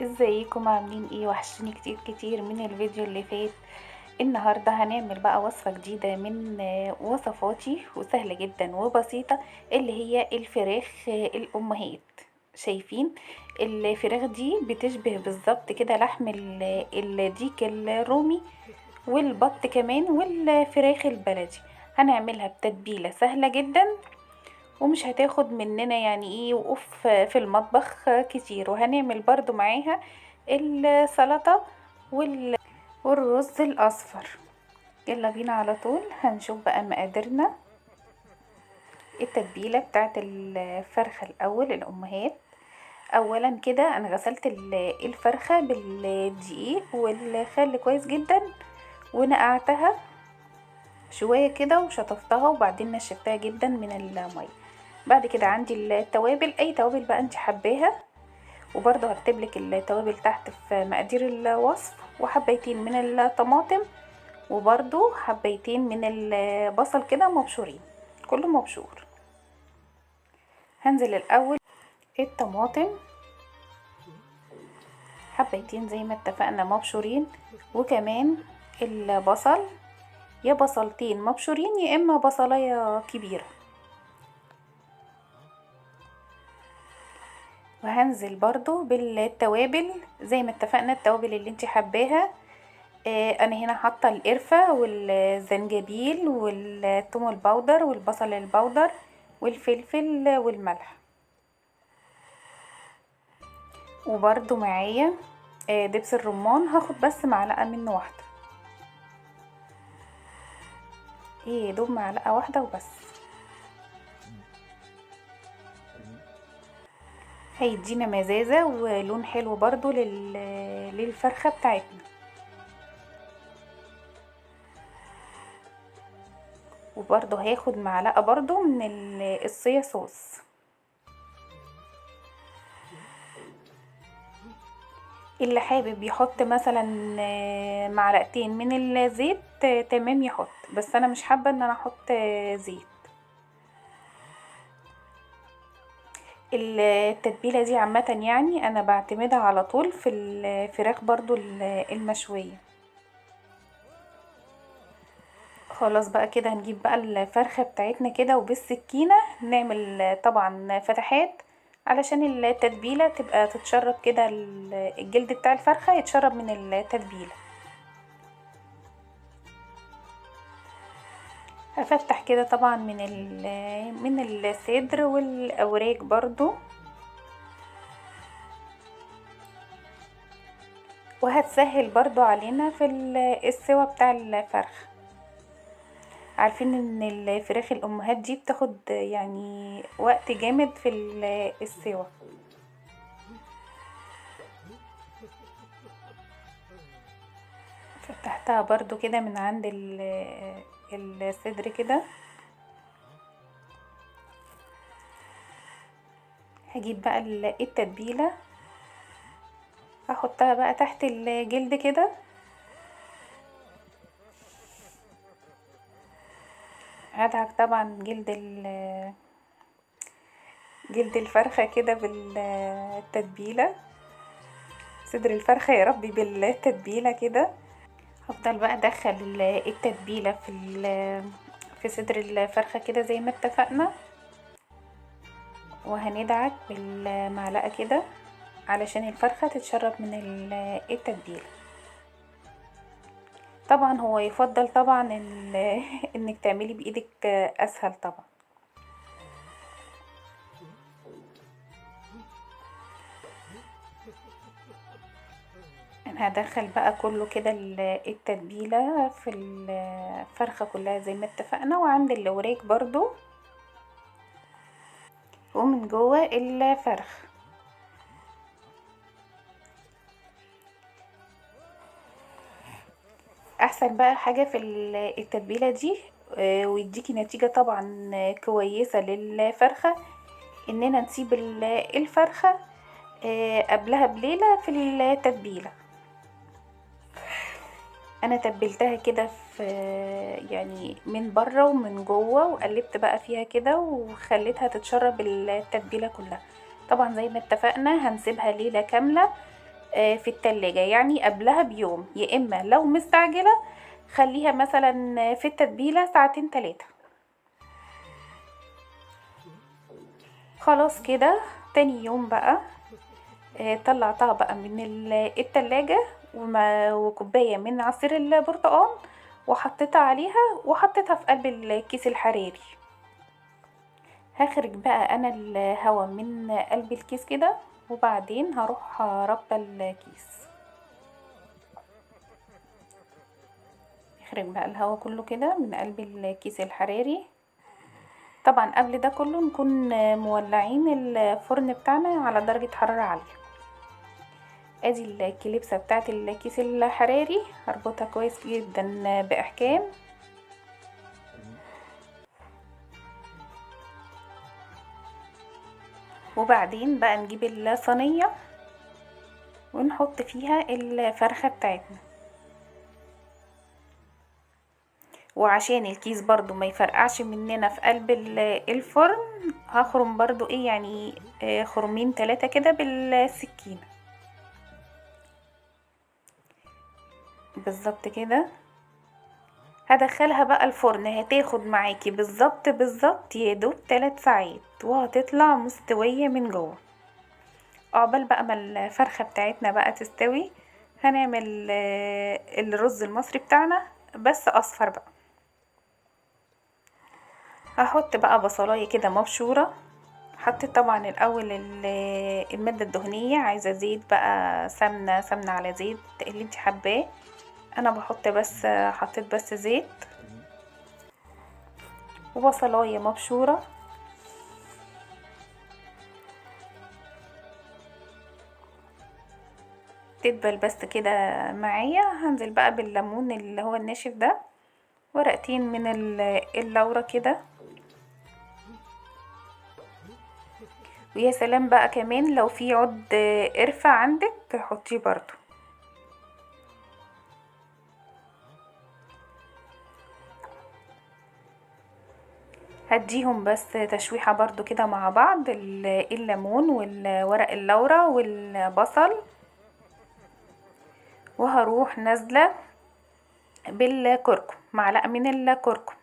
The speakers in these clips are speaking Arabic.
ازيكم عاملين ايه؟ وحشني كتير كتير من الفيديو اللي فات. النهاردة هنعمل بقى وصفة جديدة من وصفاتي وسهلة جدا وبسيطة، اللي هي الفراخ الأمهات. شايفين الفراخ دي بتشبه بالظبط كده لحم الديك الرومي والبط كمان والفراخ البلدي. هنعملها بتتبيلة سهلة جدا ومش هتاخد مننا يعني ايه وقوف في المطبخ كتير، وهنعمل برضو معاها السلطة والرز الأصفر. يلا بينا على طول هنشوف بقى مقاديرنا. التتبيلة بتاعت الفرخة الأول الأمهات. أولا كده أنا غسلت الفرخة بالدقيق والخل كويس جدا ونقعتها شوية كده وشطفتها وبعدين نشفتها جدا من المية. بعد كده عندي التوابل، اي توابل بقى انت حباها، وبرضه هكتبلك التوابل تحت في مقادير الوصف، وحبيتين من الطماطم وبرضه حبيتين من البصل كده مبشورين، كله مبشور. هنزل الاول الطماطم حبيتين زي ما اتفقنا مبشورين، وكمان البصل يا بصلتين مبشورين يا اما بصلايه كبيره. وهنزل برضو بالتوابل زي ما اتفقنا، التوابل اللي انت حباها. انا هنا حاطه القرفه والزنجبيل والثوم البودر والبصل البودر والفلفل والملح، وبرضو معايا دبس الرمان، هاخد بس معلقه منه واحده، ايه دوب معلقه واحده وبس. هيدينا مزازه ولون حلو برضو للفرخه بتاعتنا. وبرضو هاخد معلقه برضو من الصويا صوص. اللي حابب يحط مثلا معلقتين من الزيت تمام يحط، بس انا مش حابه ان انا احط زيت. التتبيله دي عامه يعني انا بعتمدها على طول في الفراخ برضو المشويه. خلاص بقى كده هنجيب بقى الفرخه بتاعتنا كده وبالسكينه نعمل طبعا فتحات علشان التتبيله تبقى تتشرب كده، الجلد بتاع الفرخه يتشرب من التتبيله. هفتح كده طبعا من الصدر والاوراق برضو، وهتسهل برضو علينا في السوا بتاع الفرخ. عارفين ان الفراخ الامهات دي بتاخد يعني وقت جامد في السوا. فتحتها برضو كده من عند الصدر كده. هجيب بقى التتبيله هحطها بقى تحت الجلد كده، هدعك طبعا جلد الفرخة كده بالتتبيلة، صدر الفرخة يا ربي بالتتبيلة كده. هفضل بقى ادخل التتبيلة في صدر الفرخة كده زي ما اتفقنا، وهندعك بالمعلقة كده علشان الفرخة تتشرب من التتبيلة. طبعا هو يفضل طبعا انك تعملي بايدك اسهل طبعا. انا هدخل بقى كله كده التتبيلة في الفرخة كلها زي ما اتفقنا، وعند الوراك برضو ومن جوه الفرخ. احسن بقى حاجة في التتبيلة دي ويديكي نتيجة طبعا كويسة للفرخة، اننا نسيب الفرخة قبلها بليلة في التتبيلة. انا تبلتها كده في يعني من بره ومن جوه، وقلبت بقى فيها كده وخليتها تتشرب التتبيله كلها. طبعا زي ما اتفقنا هنسيبها ليله كامله في التلاجة، يعني قبلها بيوم، يا اما لو مستعجلة خليها مثلا في التتبيلة ساعتين 3. خلاص كده تاني يوم بقى طلعتها بقى من التلاجة، وكوباية من عصير البرتقال وحطيتها عليها، وحطيتها في قلب الكيس الحراري. هخرج بقى انا الهواء من قلب الكيس كده، وبعدين هروح ربطة الكيس. اخرج بقى الهواء كله كده من قلب الكيس الحراري. طبعا قبل ده كله نكون مولعين الفرن بتاعنا على درجة حرارة عالية. ادي الكليبسة بتاعت الكيس الحراري، هربطها كويس جدا باحكام. وبعدين بقى نجيب الصينية ونحط فيها الفرخة بتاعتنا. وعشان الكيس برضو ما يفرقعش مننا في قلب الفرن، هخرم برضو ايه يعني خرمين 3 كده بالسكينة بالظبط كده. هدخلها بقى الفرن، هتاخد معاكي بالظبط يا دوب 3 ساعات، وهتطلع مستوية من جوه. عقبال بقى ما الفرخة بتاعتنا بقى تستوي، هنعمل الرز المصري بتاعنا بس اصفر بقى. هحط بقى بصلاية كده مبشورة. حطيت طبعا الاول المادة الدهنية، عايزة زيت بقى، سمنة على زيت اللي انت حباه. انا بحط بس حطيت بس زيت وبصلاية مبشورة. تدبل بس كده معايا. هنزل بقى بالليمون اللي هو الناشف ده، ورقتين من اللورة كده. ويا سلام بقى كمان لو في عود قرفة عندك حطيه برضو. هديهم بس تشويحة برضو كده مع بعض، الليمون والورق اللورة والبصل. وهروح نازلة بالكركم، معلقة من الكركم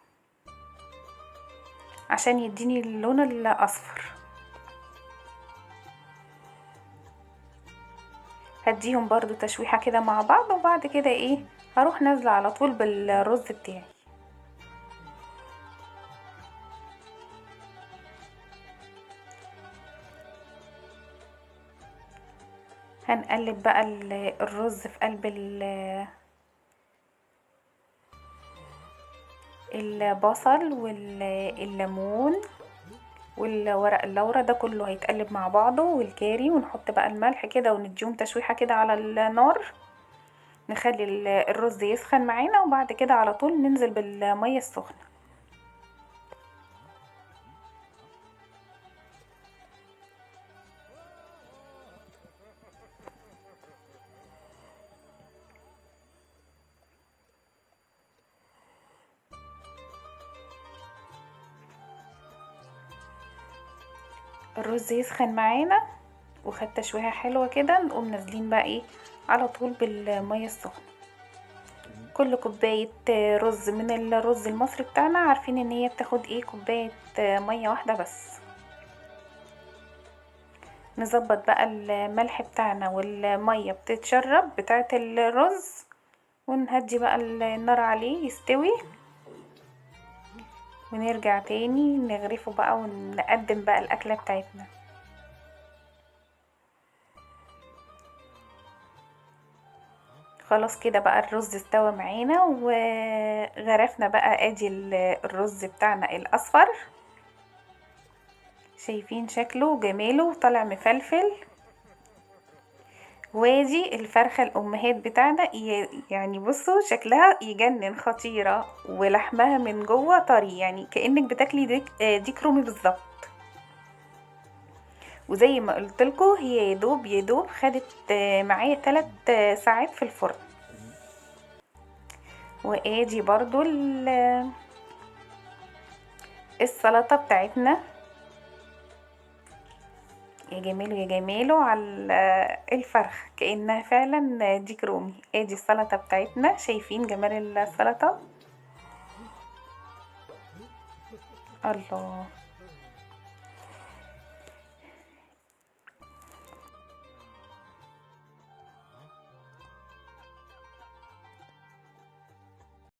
عشان يديني اللون الاصفر. هديهم برضو تشويحة كده مع بعض، وبعد كده ايه هروح نازلة على طول بالرز بتاعي. هنقلب بقى الرز في قلب البصل والليمون والورق اللورة، ده كله هيتقلب مع بعضه، والكاري. ونحط بقى الملح كده ونديهم تشويحة كده على النار. نخلي الرز يسخن معانا، وبعد كده على طول ننزل بالمية السخنة. الرز يسخن معانا وخد تشويحة حلوة كده، نقوم نازلين بقى ايه على طول بالمية السخنة. كل كوباية رز من الرز المصري بتاعنا عارفين ان هي بتاخد ايه كوباية مية واحدة بس. نظبط بقى الملح بتاعنا والمية بتتشرب بتاعة الرز، ونهدي بقى النار عليه يستوي، ونرجع تاني نغرفه بقى ونقدم بقى الأكلة بتاعتنا. خلاص كده بقى الرز استوى معانا، وغرفنا بقى. ادي الرز بتاعنا الاصفر، شايفين شكله وجماله طالع مفلفل. وادي الفرخة الامهات بتاعنا، يعني بصوا شكلها يجنن، خطيرة، ولحمها من جوه طري، يعني كأنك بتاكلي ديك رومي بالظبط. وزي ما قلتلكوا هي يدوب خدت معايا 3 ساعات في الفرن. وادي برضو السلطة بتاعتنا يا جماله يا جماله على الفرخ، كأنها فعلا ديك رومي. ادي السلطة بتاعتنا، شايفين جمال السلطة؟ الله.